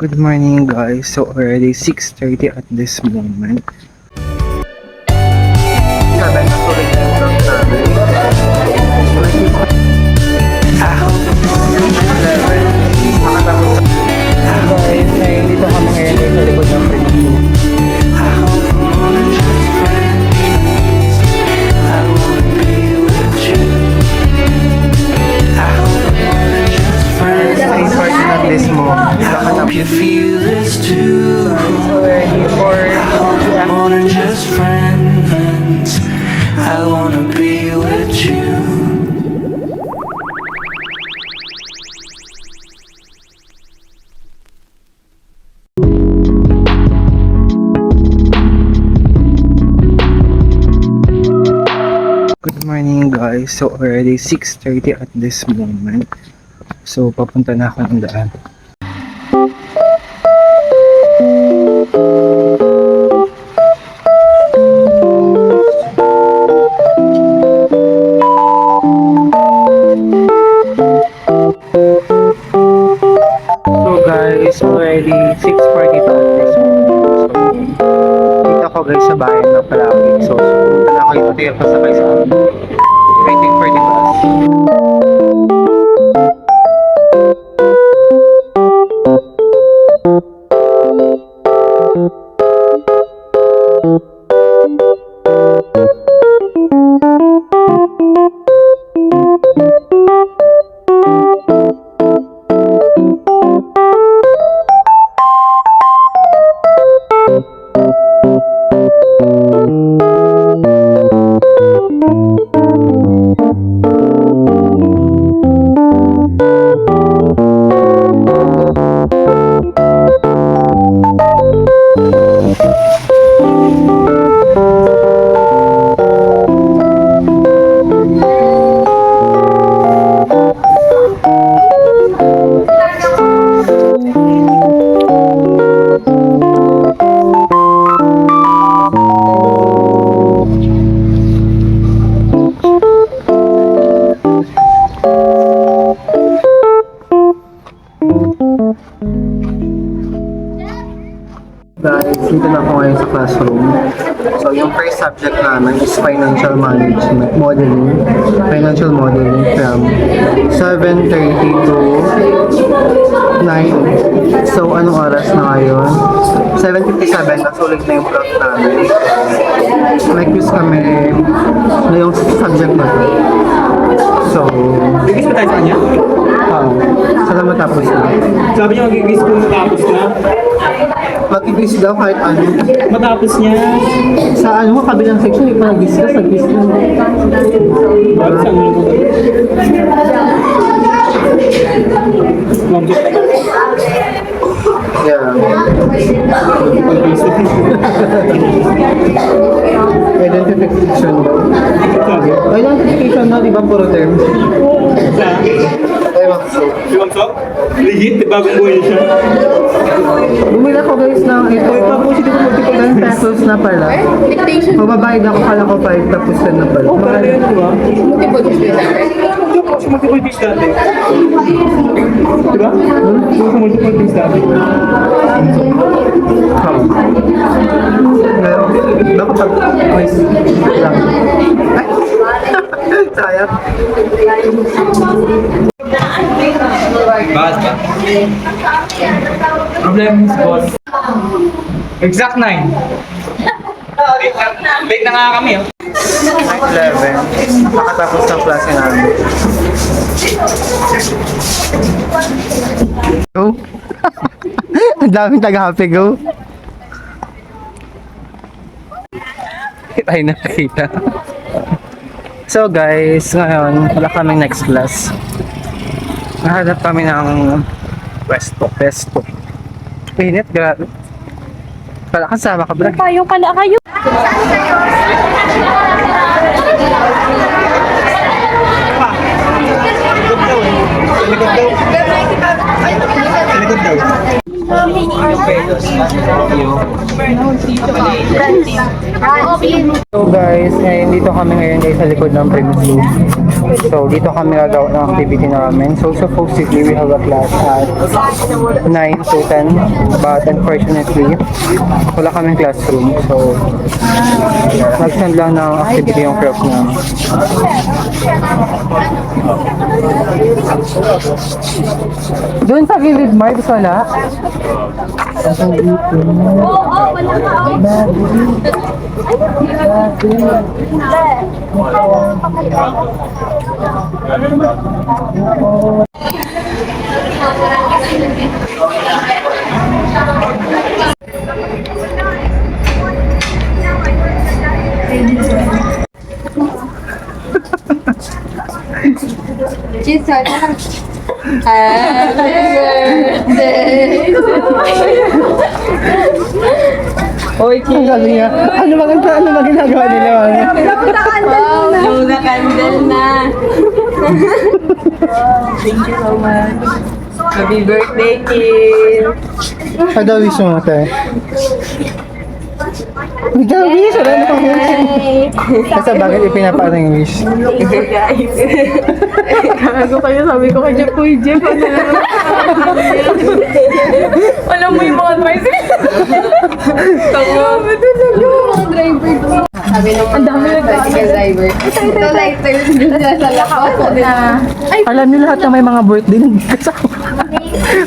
Good morning guys. So already 6:30 at this moment. Sabi na tuloy na yung vlog namin. Makatapos guys, dito kami ngayon sa likod ng preview. This moment. You feel this too. Ready for More than just friends. I wanna be with you. Good morning guys. So already 6:30 at this moment. So papunta na ako ng daan. So guys, already 6:42 at this moment. So dito ako guys sa bayan ng Palawig. So pumunta na ako dito yung pasakay sa waiting for the bus. Guys, dito na ako ngayon sa classroom. So, yung first subject namin is Financial Management, Modeling. Financial Modeling from 7:30 to 9. So, anong oras na ngayon? 7:57, nasulit na yung plot namin. May quiz kami na yung subject na to. So, Gigis pa tayo sa kanya? saan matapos na? Sabi niya magigis kung matapos na. Mag-quiz daw kahit ano. Matapos niya. Sa ano, kabilang section, hindi pa nag-discuss, nag-quiz na. Bakit saan mo ko? Yeah. Identification daw. Identification na, di ba puro terms? Ay, so. Si Wamso? Legit, bagong buhay siya. Bumili ako guys ng ito. Tapos hindi ko multiple 10 pesos na pala. Mababayad ako, kala ko 5 tapos 10 na pala. Oh, para yun, di ba? Multiple choice dati. Yung sa multiple choice dati. Di ba? Yung sa multiple choice dati. Ngayon, baka pag quiz lang. Ay! Sayang. Bakit ba? Problem is boss. Exact 9. Late na nga kami, oh. 9:11. Nakatapos ng klase namin. Go! Ang daming taga-happy, go! Ay, nakita. So guys, ngayon, wala kaming next class. Nahanap kami ng pesto. Init, grabe. Pala kasama ka, Brad. Kayo pala kayo. Likod daw. So guys, dito kami ngayon guys sa likod ng Primsu. So dito kami gagawa ng activity namin. So supposedly we have a class at 9 to 10, but unfortunately wala kaming classroom. So nag-send lang ng activity yung prof namin. Doon sa gilid, Marbs, wala? Cheers, happy birthday. Oy, King, sabi niya, ano ba ginagawa nila? Blow the candle na. Thank you so much. Happy birthday, Kim. Kada wish mo tayo. Ikaw wish, wala na pang wish. Kasi bakit ipinapaano yung wish? Thank you, guys. Gago kayo, sabi ko kay Jeff, uy, Jeff, ano naman? Alam mo yung mga advice. Tango. Driver ko. Sabi nung mga bicycle driver. Ito lighter. Sa lakot na. Alam niyo lahat na may mga birthday kasama.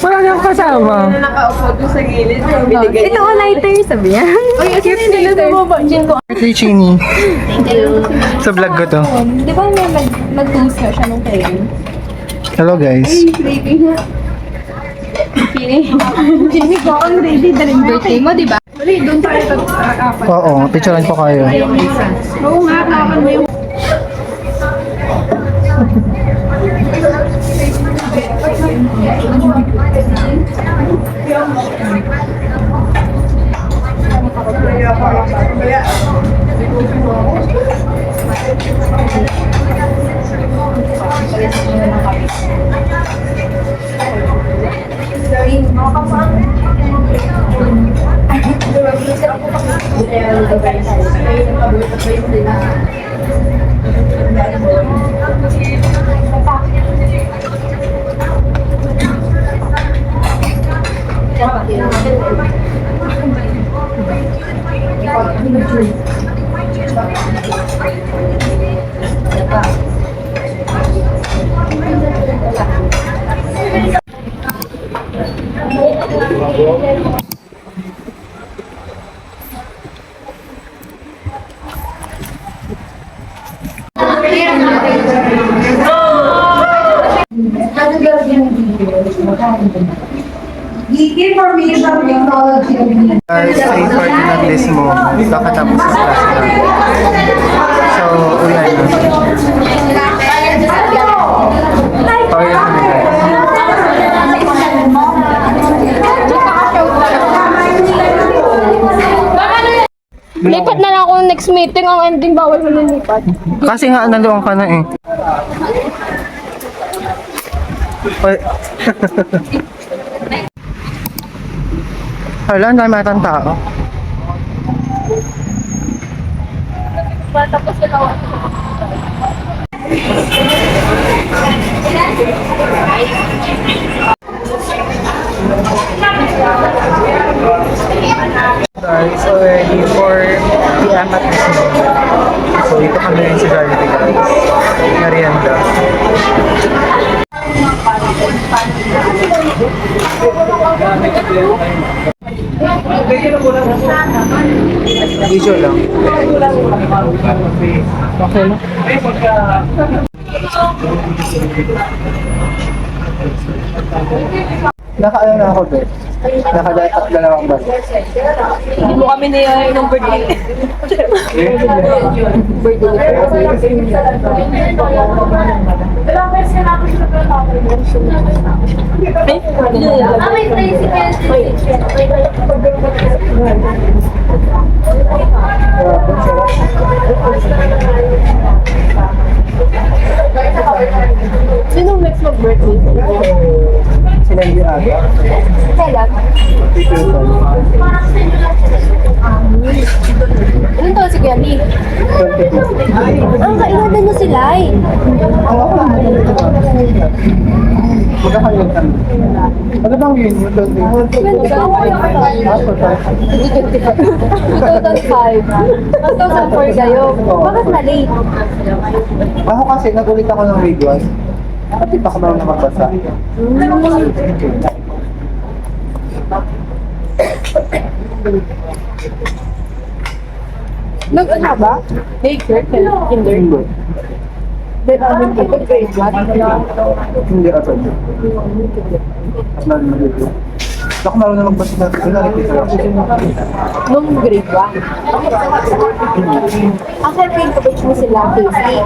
Parang yung kasama. Nakaupo doon sa gilid. Ito ko lighter, sabi niya. Uy, cute nila sa baba. Diyan ko. Birthday, Chini. Sa vlog ko to. Di ba may nag-toast na siya nung kailan? Hello guys. Baby nga. Jimmy ko, ang ready na rin birthday mo, di ba? Wali, doon tayo apat. Oo, picturean ko kayo. Oo nga, kapan mo yung... Guys, 8:40 na this moment. Kakatapos sa class namin. So, ulan na. Pauwi na kami guys. Lipat na lang ako ng next meeting. Ang ending, bawal mo lumipat. Kasi nga, naluwang ka na eh. Oy. Hala, ang dami atang tao. Tapos dalawa. Guys, already 4 p.m. at this moment. So, dito kami rin sa Jollibee guys. Merienda. Video lang. Okay lang. Nakaano na ako, be. Nakadapat dalawang bus. Hindi mo kami niya ng birthday. Sino next mag-birthday? Sila yung aga. Kailan? Ilan taon si Kuya Lee? Ah, kailan niya sila eh. Magkakaroon kami. Ano bang yun? 2005. 2004 kayo. Bakit na-late? Ako kasi nagulit ako ng videos. Bakit pa ka na magbasa? Nag-ano ba? Daycare? Kinder? Then, ano dito? Grade 1? Hindi ako. Ako meron na magbasa na ito. Nung grade 1? Ang helping coach mo sila, Casey.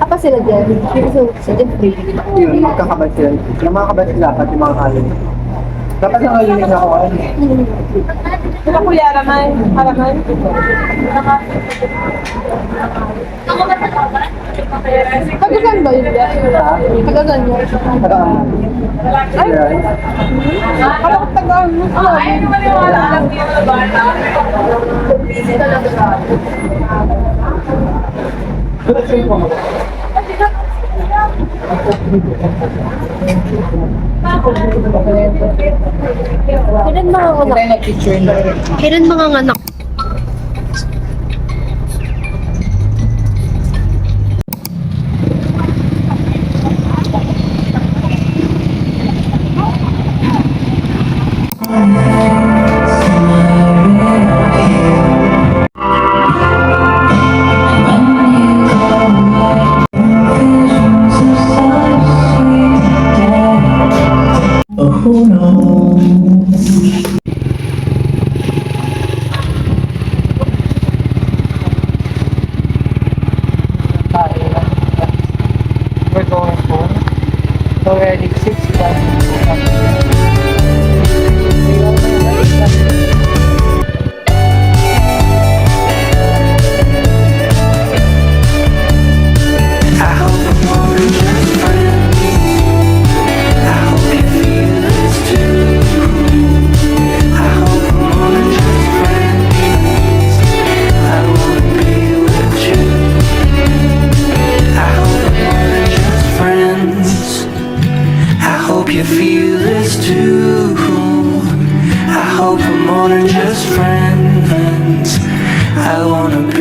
Apa sila dyan? So, sa dyan grade. Yun, magkakabay sila. Yung mga kabay sila, dapat yung mga kalin. Dapat yung kalin na ako. Diba Kuya Araman? Araman? Tagasan ba yun? Tagasan mo? Tagaan. Ay! Parang tagaan mo. Ay, maniwala lang dito na bata. Busy talaga. Kailan mga anak? Kailan mga anak? Oh no. We're going home. Already 6 I hope I'm more than just friends. I hope you feel this too. I hope I'm more than just friends. I wanna be with you. I hope I'm more than just friends. I hope you feel this too. I hope I'm more than just friends. I wanna